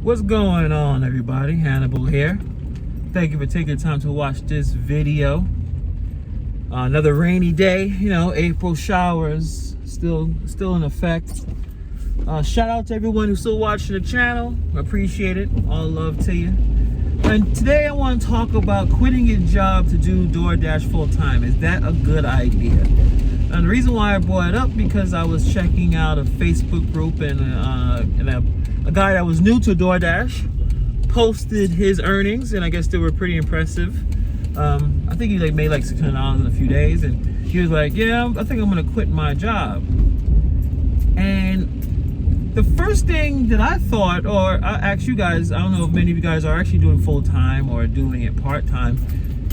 What's going on, everybody? Hannibal here. Thank you for taking the time to watch this video. Another rainy day, April showers still in effect. Shout out to everyone who's still watching the channel. Appreciate it. All love to you. And today I want to talk about quitting your job to do DoorDash full time. Is that a good idea? And the reason why I brought it up because I was checking out a Facebook group and a guy that was new to DoorDash posted his earnings, and I guess they were pretty impressive. I think he made like $600 in a few days, and he was like, "Yeah, I think I'm gonna quit my job." And the first thing that I thought, or I asked you guys, I don't know if many of you guys are actually doing full time or doing it part time.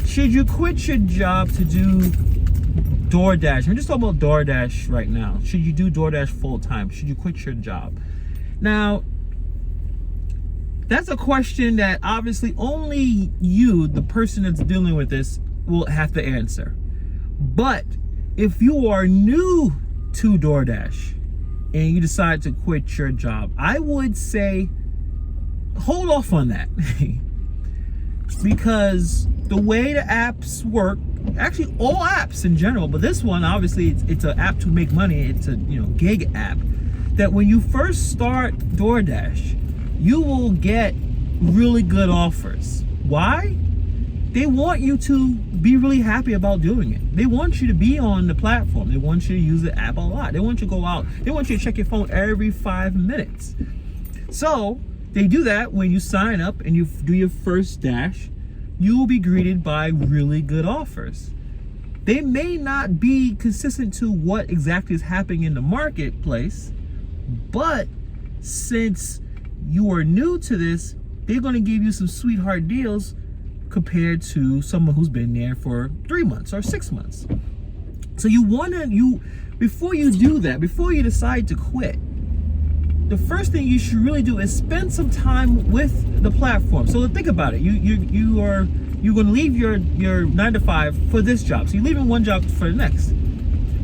Should you quit your job to do DoorDash? I'm just talking about DoorDash right now. Should you do DoorDash full time? Should you quit your job? Now, that's a question that obviously only you, the person that's dealing with this, will have to answer. But if you are new to DoorDash and you decide to quit your job, I would say hold off on that. Because the way the apps work, actually all apps in general, but this one obviously it's an app to make money. It's a gig app that when you first start DoorDash, you will get really good offers. Why? They want you to be really happy about doing it. They want you to be on the platform. They want you to use the app a lot. They want you to go out. They want you to check your phone every 5 minutes. So they do that when you sign up and you do your first dash. You will be greeted by really good offers. They may not be consistent to what exactly is happening in the marketplace, but since you are new to this, they're going to give you some sweetheart deals compared to someone who's been there for 3 months or 6 months. So before you do that, before you decide to quit, the first thing you should really do is spend some time with the platform. So think about it. You're going to leave your 9 to 5 for this job. So you're leaving one job for the next.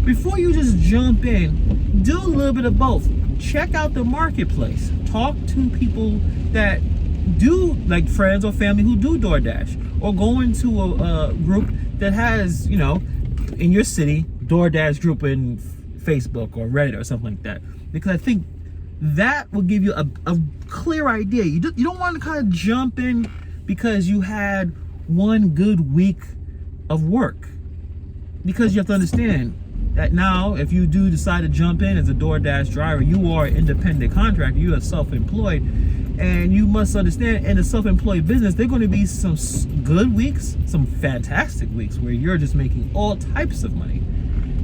Before you just jump in, do a little bit of both. Check out the marketplace. Talk to people that do, like friends or family who do DoorDash, or go into a group that has, in your city, DoorDash group in Facebook or Reddit or something like that. Because I think that will give you a clear idea. You don't want to kind of jump in because you had one good week of work. Because you have to understand that now, if you do decide to jump in as a DoorDash driver, you are an independent contractor, you are self-employed, and you must understand in the self-employed business, there are going to be some good weeks, some fantastic weeks where you're just making all types of money.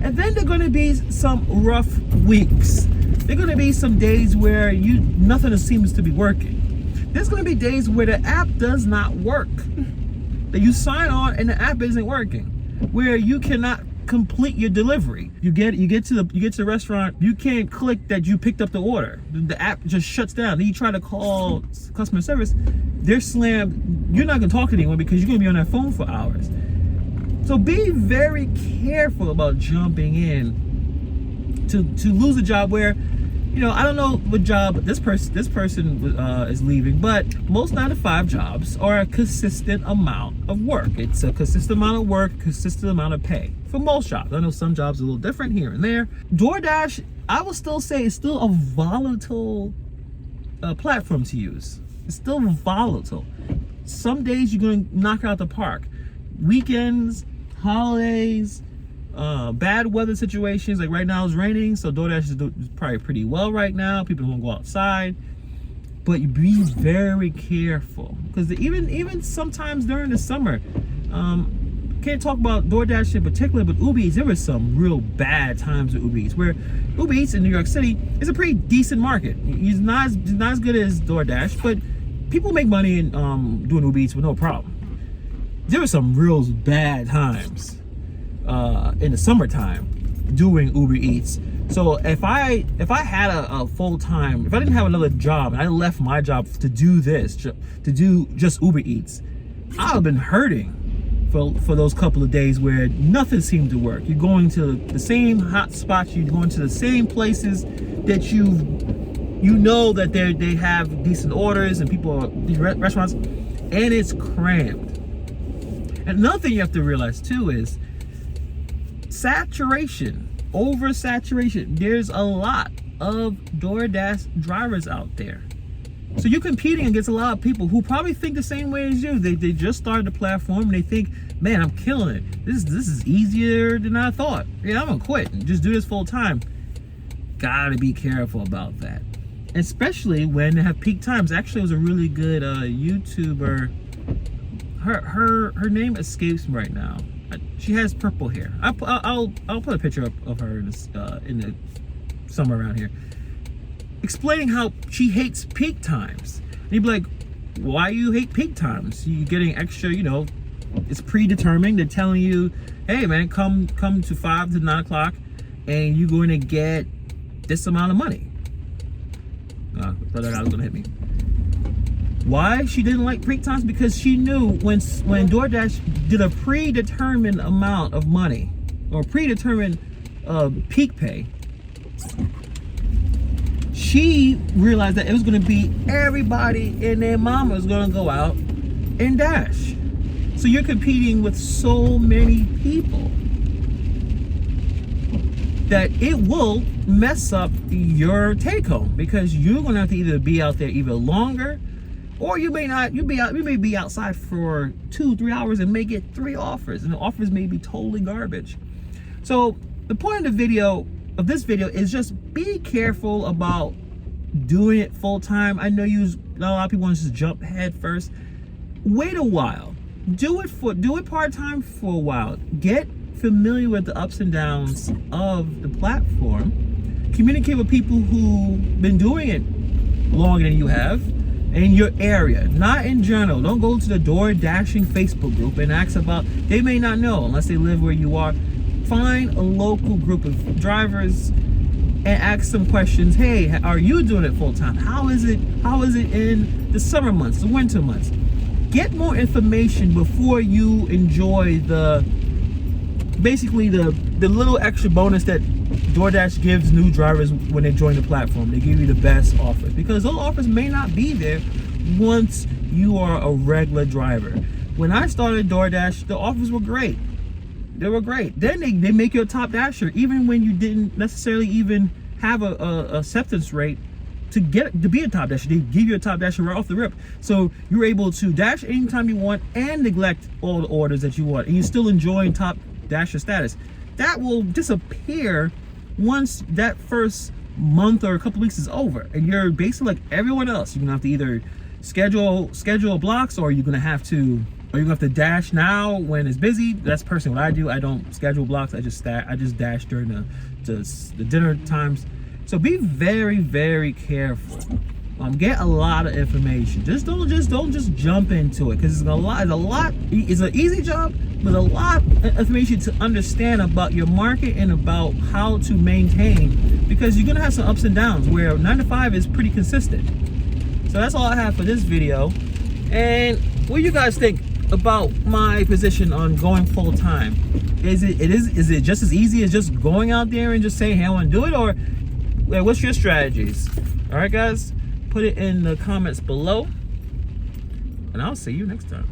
And then there are going to be some rough weeks. There are going to be some days where nothing seems to be working. There's going to be days where the app does not work. That you sign on and the app isn't working, where you cannot complete your delivery. You get to the restaurant, you can't click that you picked up the order. The app just shuts down. Then you try to call customer service, they're slammed. You're not gonna talk to anyone because you're gonna be on that phone for hours. So be very careful about jumping in to lose a job where, I don't know what job this person is leaving, but most 9 to 5 jobs are a consistent amount of work. It's a consistent amount of work, consistent amount of pay for most jobs. I know some jobs are a little different here and there. DoorDash, I will still say, is still a volatile platform to use. It's still volatile. Some days you're going to knock it out the park. Weekends, holidays, bad weather situations, like right now it's raining, so DoorDash is probably pretty well right now. People don't go outside, but you be very careful because even sometimes during the summer, can't talk about DoorDash in particular, but Ubereats, there were some real bad times with Ubereats, where Ubereats in New York City is a pretty decent market. It's not as good as DoorDash, but people make money in doing Ubereats with no problem. There were some real bad times in the summertime doing Ubereats. So if I had a full-time, if I didn't have another job and I left my job to do this, to do just Ubereats, I would have been hurting for those couple of days where nothing seemed to work. You're going to the same hot spots, you're going to the same places that you've you know that they have decent orders and these restaurants, and it's crammed. And another thing you have to realize too is saturation, oversaturation. There's a lot of DoorDash drivers out there. So you're competing against a lot of people who probably think the same way as you. They just started the platform and they think, man, I'm killing it. This is easier than I thought. Yeah, I'm gonna quit and just do this full time. Gotta be careful about that. Especially when they have peak times. Actually, it was a really good YouTuber. Her name escapes me right now. She has purple hair. I'll put a picture up of her in the somewhere around here, explaining how she hates peak times. And you'd be like, why you hate peak times? You're getting extra, it's predetermined. They're telling you, hey man, come to 5 to 9 o'clock and you're going to get this amount of money. I thought that guy was gonna hit me. Why she didn't like peak times? Because she knew when DoorDash did a predetermined amount of money or predetermined peak pay, she realized that it was going to be everybody and their mama is going to go out and dash. So you're competing with so many people that it will mess up your take home, because you're going to have to either be out there even longer, or you may not. You may be outside for 2-3 hours and may get 3 offers, and the offers may be totally garbage. So the point of this video is just be careful about doing it full time. I know a lot of people want to just jump head first. Wait a while. Do it part time for a while. Get familiar with the ups and downs of the platform. Communicate with people who've been doing it longer than you have in your area, not in general. Don't go to the DoorDashing Facebook group and ask about. They may not know unless they live where you are. Find a local group of drivers and ask some questions. Hey, are you doing it full time? How is it in the summer months, the winter months? Get more information before you enjoy the little extra bonus that DoorDash gives new drivers when they join the platform. They give you the best offers, because those offers may not be there once you are a regular driver. When I started DoorDash, the offers were great. They were great. Then they make you a top dasher, even when you didn't necessarily even have a acceptance rate to be a top dasher. They give you a top dasher right off the rip, so you're able to dash anytime you want and neglect all the orders that you want, and you're still enjoying top dasher status. That will disappear once that first month or a couple weeks is over, and you're basically like everyone else. You're gonna have to either schedule blocks, or you're gonna have to dash now when it's busy. That's personally what I do. I don't schedule blocks. I just dash during the dinner times. So be very, very careful. Get a lot of information. Just don't jump into it, because it's an easy job, but a lot of information to understand about your market and about how to maintain, because you're gonna have some ups and downs where 9 to 5 is pretty consistent. So that's all I have for this video. And what do you guys think about my position on going full time? Is it just as easy as just going out there and just saying, hey, I want to do it? Or what's your strategies? All right, guys, put it in the comments below, and I'll see you next time.